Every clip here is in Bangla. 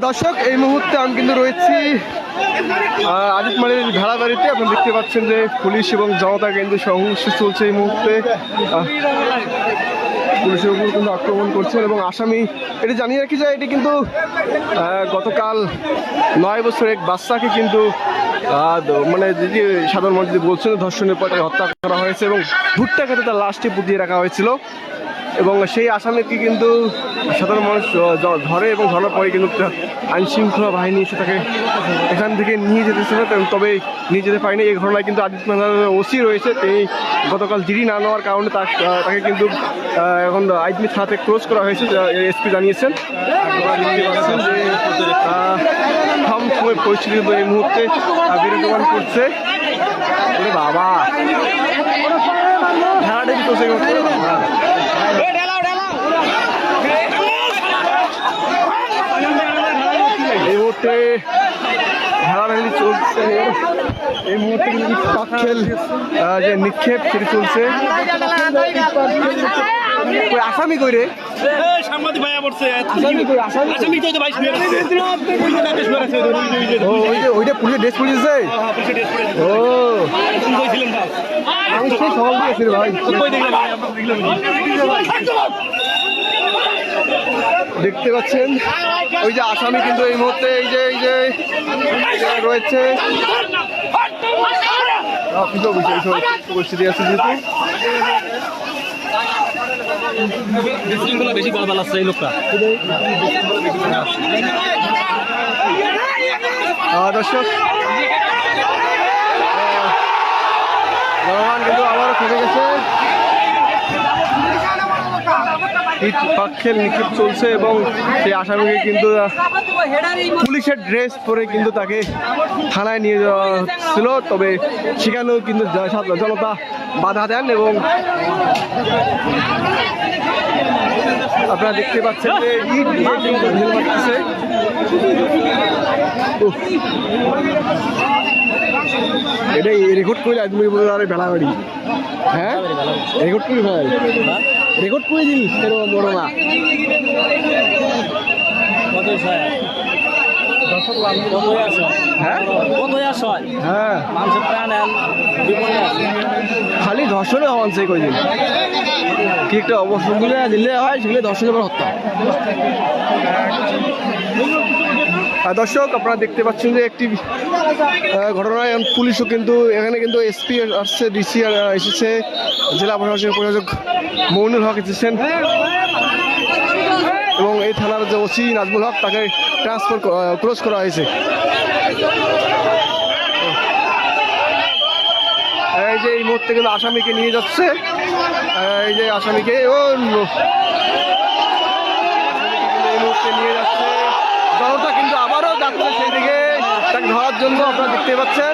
দর্শক এই মুহূর্তে আমি কিন্তু রয়েছি আজিজ মানের ভেড়া বাড়িতে। আপনারা দেখতে পাচ্ছেন যে পুলিশ এবং জনতা কিন্তু সংঘর্ষ চলছে এই মুহূর্তে। পুলিশের উপর কিন্তু আক্রমণ করছেন এবং আসামি এটি জানিয়ে রাখি যায় এটি কিন্তু গতকাল 9 বছরের এক বাচ্চাকে কিন্তু মানে যে সাধারণ মানুষ বলছেন ধর্ষণের পর তাকে হত্যা করা হয়েছে এবং ভুট্টা খেতে তার লাশটি পুঁতিয়ে রাখা হয়েছিল এবং সেই আসামিকে কিন্তু সাধারণ মানুষ ধরে এবং ধরার পরে কিন্তু আইনশৃঙ্খলা বাহিনী এসে তাকে এখান থেকে নিয়ে যেতেছিল, তবে নিয়ে যেতে পারেনি। এই ঘটনায় কিন্তু আজিজ মানের ওসি রয়েছে, তিনি গতকাল জিডি না নেওয়ার কারণে তাকে কিন্তু এখন আইজমি থানাতে ক্লোজ করা হয়েছে, এসপি জানিয়েছেন। যে পরিস্থিতি এই মুহূর্তে বিরাজমান করছে। বাবা ভেড়াটা কি চলছে এই মুহূর্তে ভেড়াভেড়ি চলছে। এই মুহূর্তে কিন্তু পাখেল যে নিক্ষেপ সেটি চলছে। আসামি কই রে ওইটা পুলিশের ড্রেস পরিয়েছে। ও আমি সেই সকাল দিয়েছি ভাই। দেখতে পাচ্ছেন ওই যে আসামি কিন্তু এই মুহূর্তে এই যে রয়েছে পরিস্থিতি আছে যেহেতু বেশি বলবার লাগছে এই লোকটা। দর্শক জনগণ কিন্তু আবারও থেকে গেছে, পাখের নিক্ষেপ চলছে এবং সেই আসামিকে কিন্তু পুলিশের ড্রেস পরে কিন্তু তাকে থানায় নিয়ে যাওয়া ছিল, তবে সেখানেও কিন্তু জনতা বাধা দেন এবং আপনারা দেখতে পাচ্ছেন যে ইট দিয়ে কিন্তু ঢিল মারতেছে। এটাই রেকর্ড করে আজমি আরে বেলা বাড়ি। হ্যাঁ রেকর্ড করি ভাই, রেকর্ড করে দিন এরকম বড় না। হ্যাঁ খালি ধর্ষণে হওয়ান সেই কয়দিন কি একটা অবসরগুলো দিলে হয়, সেগুলো ধর্ষণের পর হত্যা। দর্শক আপনারা দেখতে পাচ্ছেন যে একটি ঘটনায় পুলিশও কিন্তু এখানে কিন্তু এসপি আসছে, ডিসি এসেছে, জেলা প্রশাসনের প্রশাসক মইনুল হক এসেছেন এবং এই থানার যে ওসি নাজমুল হক তাকে ট্রান্সফার ক্লোজ করা হয়েছে। এই যে এই মুহূর্তে কিন্তু আসামিকে নিয়ে যাচ্ছে, এই যে আসামিকে এই মুহূর্তে নিয়ে যাচ্ছে। জনতা কিন্তু আবারও যাচ্ছে সেই দিকে তাকে ধরার জন্য। আপনারা দেখতে পাচ্ছেন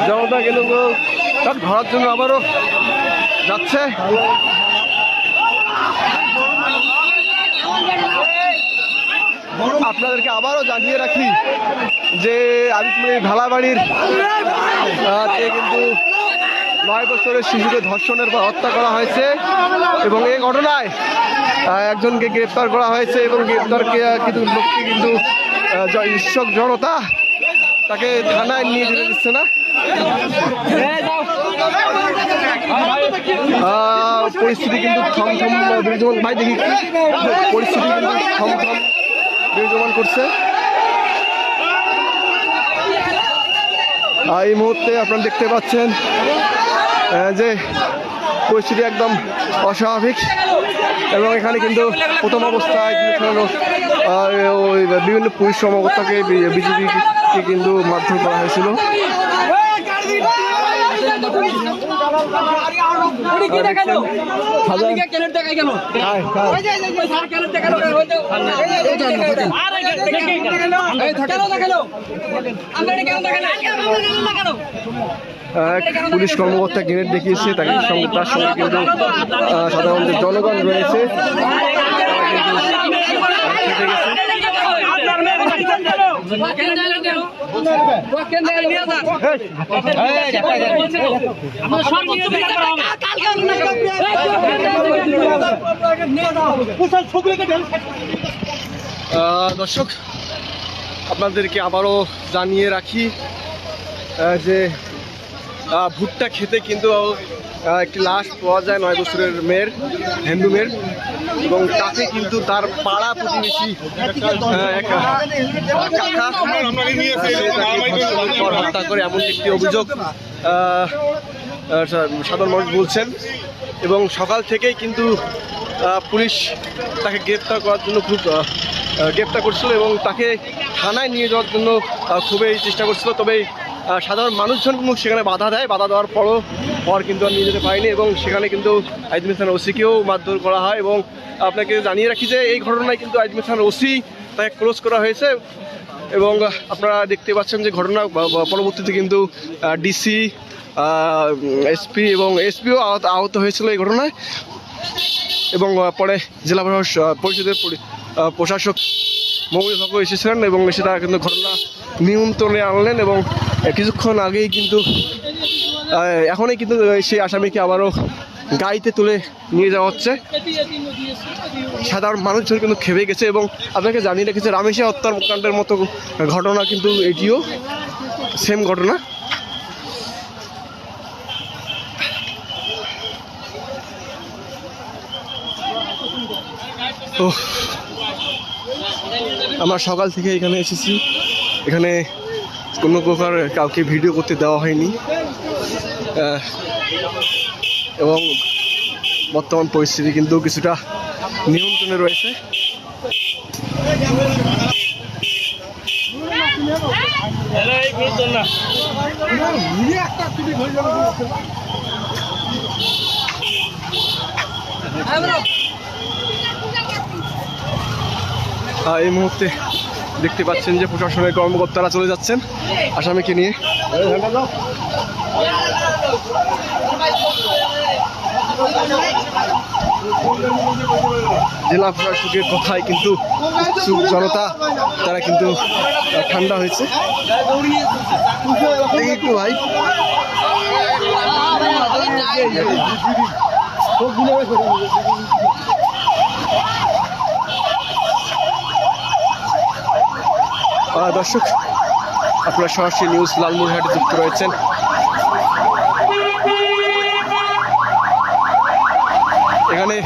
জনতা কিন্তু তাকে ধরার জন্য আবারও যাচ্ছে। আপনাদেরকে আবারও জানিয়ে রাখি যে আজিজমানের ঢালাবাড়ির কিন্তু 9 বছরের শিশুকে ধর্ষণের পর হত্যা করা হয়েছে এবং এই ঘটনায় একজনকে গ্রেপ্তার করা হয়েছে এবং গ্রেপ্তারকে কিন্তু লোককে কিন্তু ঈশ্বর জনতা তাকে থানায় নিয়ে যেতে দিচ্ছে না। পরিস্থিতি কিন্তু থমথম বিরাজমান ভাই দেখি পরিস্থিতি কিন্তু থমথম বিরাজমান করছে। এই মুহূর্তে আপনারা দেখতে পাচ্ছেন যে পরিস্থিতি একদম অস্বাভাবিক এবং এখানে কিন্তু প্রথম অবস্থায় বিভিন্ন পুলিশ কর্মকর্তাকে বিজেপিকে কিন্তু মারধর করা হয়েছিল। পুলিশ কর্মকর্তা গ্রেনেড দেখিয়েছে, তার সঙ্গে কিন্তু সাধারণ জনগণ রয়েছে। দর্শক, আপনাদেরকে আবারও জানিয়ে রাখি যে ভুট্টা খেতে কিন্তু একটি লাশ পাওয়া যায় 9 বছরের মেয়ের, হিন্দু মেয়ের, এবং তাকে কিন্তু তার পাড়া প্রতিবেশী এক কাকা হত্যা করে, এমন একটি অভিযোগ সাধারণ মানুষ বলছেন। এবং সকাল থেকেই কিন্তু পুলিশ তাকে গ্রেপ্তার করার জন্য গ্রেপ্তার করছিল এবং তাকে থানায় নিয়ে যাওয়ার জন্য খুবই চেষ্টা করছিল। তবে সাধারণ মানুষজন কিন্তু সেখানে বাধা দেয়, বাধা দেওয়ার পর কিন্তু আর নিয়ে যেতে পারেনি এবং সেখানে কিন্তু আইজমির থানার ওসিকেও মারধর করা হয়। এবং আপনাকে জানিয়ে রাখি যে এই ঘটনায় কিন্তু আইজমির থানার ওসি তাকে ক্লোজ করা হয়েছে। এবং আপনারা দেখতে পাচ্ছেন যে ঘটনা পরবর্তীতে কিন্তু ডিসি, এসপি এবং এসপিও আহত হয়েছিল এই ঘটনায়। এবং পরে জেলা পরিষদের প্রশাসক মৌলিক হক এসেছিলেন এবং এসে তারা কিন্তু ঘটনা নিয়ন্ত্রণে আনলেন। এবং কিছুক্ষণ আগেই কিন্তু এখনই কিন্তু সেই আসামিকে আবারও গাড়িতে তুলে নিয়ে যাওয়া হচ্ছে। সাধারণ মানুষজন কিন্তু খেপে গেছে। এবং আপনাকে জানিয়ে রেখেছে রামেশা হত্যাকাণ্ডের মতো ঘটনা কিন্তু এটিও সেম ঘটনা। তো আমরা সকাল থেকে এখানে এসেছি, এখানে কোনো প্রকার কাউকে ভিডিও করতে দেওয়া হয়নি এবং বর্তমান পরিস্থিতি কিন্তু কিছুটা নিয়ন্ত্রণে রয়েছে। এই মুহূর্তে দেখতে পাচ্ছেন যে প্রশাসনের কর্মকর্তারা চলে যাচ্ছেন আসামিকে নিয়ে। জেলা প্রশাসকের কথায় কিন্তু জনতা তারা কিন্তু ঠান্ডা হয়েছে একটু ভাই। দর্শক, আপনারা সরাসরি নিউজ লালমনিরহাটে যুক্ত রয়েছেন। এখানে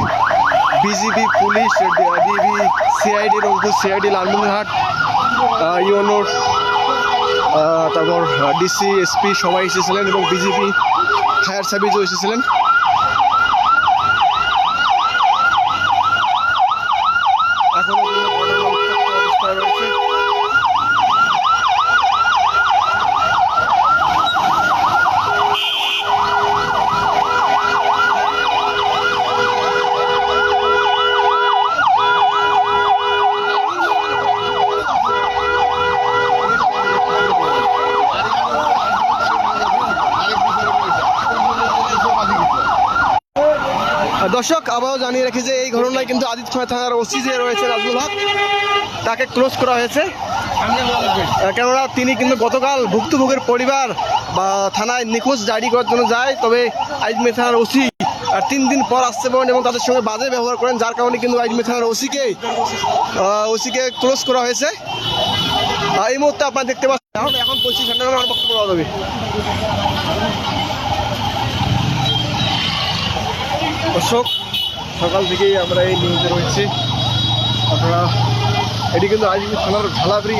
BGB, police, DB, CID, Rangpur CID, Lalmonirhat ইউনোর, তারপর ডিসি, এসপি সবাই এসেছিলেন এবং বিজিবি ফায়ার সার্ভিসও এসেছিলেন। এখনো অবস্থায় রয়েছে। দর্শক, আবারও জানিয়ে রাখি যে এই ঘটনায় কিন্তু আদিত্যপুর থানার ওসি যে রয়েছে নাজমুল হক, তাকে ক্লোজ করা হয়েছে। কেননা তিনি কিন্তু গতকাল ভুক্তভোগীর পরিবার বা থানায় নিখোঁজ জারি করার জন্য যায়, তবে আইজমির থানার ওসি 3 দিন পর আসতে পারেন এবং তাদের সঙ্গে বাজে ব্যবহার করেন, যার কারণে কিন্তু আইজমির থানার ওসিকে ক্লোজ করা হয়েছে। এই মুহূর্তে আপনারা দেখতে পাচ্ছেন এখন পরিস্থিতি ঠান্ডা, আমার বক্তব্য দেওয়া যাবে। দর্শক, সকাল থেকেই আমরা এই নিউজে রয়েছি। আপনারা এটি কিন্তু আইজমির থানার ঝালাবড়ি